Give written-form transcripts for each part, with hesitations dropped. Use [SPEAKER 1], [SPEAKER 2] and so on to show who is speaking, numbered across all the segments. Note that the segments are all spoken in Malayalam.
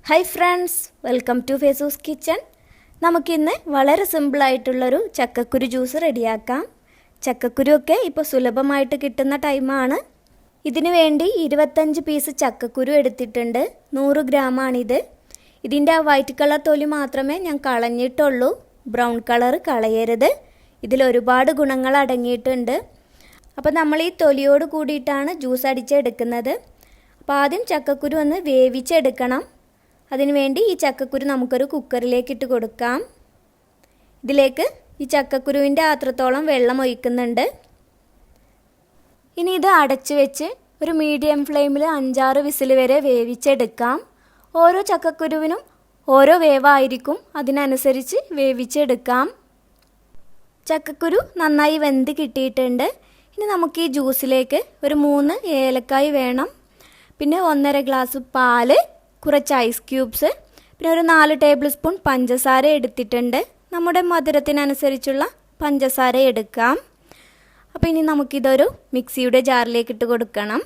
[SPEAKER 1] Hi friends, welcome to fezuskitchen. നമുക്കിന്ന് വളരെ സിമ്പിളായിട്ടുള്ളൊരു ചക്കക്കുരു ജ്യൂസ് റെഡിയാക്കാം. ചക്കക്കുരുവൊക്കെ ഇപ്പോൾ സുലഭമായിട്ട് കിട്ടുന്ന ടൈമാണ്. ഇതിനു വേണ്ടി 25 പീസ് ചക്കക്കുരു എടുത്തിട്ടുണ്ട്. 100 ഗ്രാമാണിത്. ഇതിൻ്റെ ആ വൈറ്റ് കളർ തൊലി മാത്രമേ ഞാൻ കളഞ്ഞിട്ടുള്ളൂ. ബ്രൗൺ കളർ കളയരുത്. ഇതിൽ ഒരുപാട് ഗുണങ്ങൾ അടങ്ങിയിട്ടുണ്ട്. അപ്പോൾ നമ്മൾ ഈ തൊലിയോട് കൂടിയിട്ടാണ് ജ്യൂസ് അടിച്ചെടുക്കുന്നത്. അപ്പോൾ ആദ്യം ചക്കക്കുരു ഒന്ന് വേവിച്ചെടുക്കണം. അതിനുവേണ്ടി ഈ ചക്കക്കുരു നമുക്കൊരു കുക്കറിലേക്ക് ഇട്ട് കൊടുക്കാം. ഇതിലേക്ക് ഈ ചക്കക്കുരുവിൻ്റെ അത്രത്തോളം വെള്ളം ഒഴിക്കുന്നുണ്ട്. ഇനി ഇത് അടച്ചു വെച്ച് ഒരു മീഡിയം ഫ്ലെയിമിൽ 5-6 വിസിൽ വരെ വേവിച്ചെടുക്കാം. ഓരോ ചക്കക്കുരുവിനും ഓരോ വേവായിരിക്കും, അതിനനുസരിച്ച് വേവിച്ചെടുക്കാം. ചക്കക്കുരു നന്നായി വെന്ത് കിട്ടിയിട്ടുണ്ട്. ഇനി നമുക്ക് ഈ ജ്യൂസിലേക്ക് ഒരു 3 ഏലക്കായ് വേണം. പിന്നെ 1.5 ഗ്ലാസ് പാല്, കുറച്ച് ഐസ് ക്യൂബ്സ്, പിന്നെ ഒരു 4 ടേബിൾ സ്പൂൺ പഞ്ചസാര എടുത്തിട്ടുണ്ട്. നമ്മുടെ മധുരത്തിനനുസരിച്ചുള്ള പഞ്ചസാര എടുക്കാം. അപ്പോൾ ഇനി നമുക്കിതൊരു മിക്സിയുടെ ജാറിലേക്ക് ഇട്ട് കൊടുക്കണം.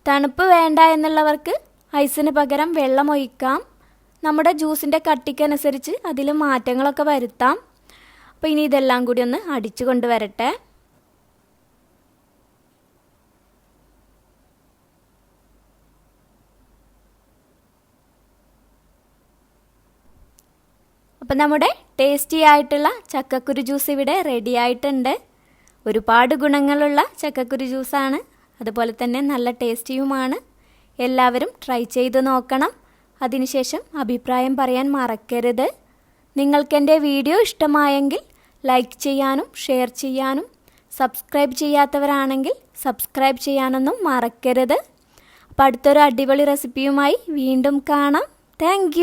[SPEAKER 1] തണുപ്പ് വേണ്ട എന്നുള്ളവർക്ക് ഐസിന് പകരം വെള്ളം ഒഴിക്കാം. നമ്മുടെ ജ്യൂസിൻ്റെ കട്ടിക്കനുസരിച്ച് അതിൽ മാറ്റങ്ങളൊക്കെ വരുത്താം. അപ്പോൾ ഇനി ഇതെല്ലാം കൂടി ഒന്ന് അടിച്ചു കൊണ്ടുവരട്ടെ. അപ്പം നമ്മുടെ ടേസ്റ്റി ആയിട്ടുള്ള ചക്കക്കുരു ജ്യൂസ് ഇവിടെ റെഡി ആയിട്ടുണ്ട്. ഒരുപാട് ഗുണങ്ങളുള്ള ചക്കക്കുരു ജ്യൂസാണ്. അതുപോലെ തന്നെ നല്ല ടേസ്റ്റിയുമാണ്. എല്ലാവരും ട്രൈ ചെയ്ത് നോക്കണം. അതിനുശേഷം അഭിപ്രായം പറയാൻ മറക്കരുത്. നിങ്ങൾക്കെൻ്റെ വീഡിയോ ഇഷ്ടമായെങ്കിൽ ലൈക്ക് ചെയ്യാനും ഷെയർ ചെയ്യാനും സബ്സ്ക്രൈബ് ചെയ്യാത്തവരാണെങ്കിൽ സബ്സ്ക്രൈബ് ചെയ്യാനൊന്നും മറക്കരുത്. അപ്പോൾ അടുത്തൊരു അടിപൊളി റെസിപ്പിയുമായി വീണ്ടും കാണാം. താങ്ക്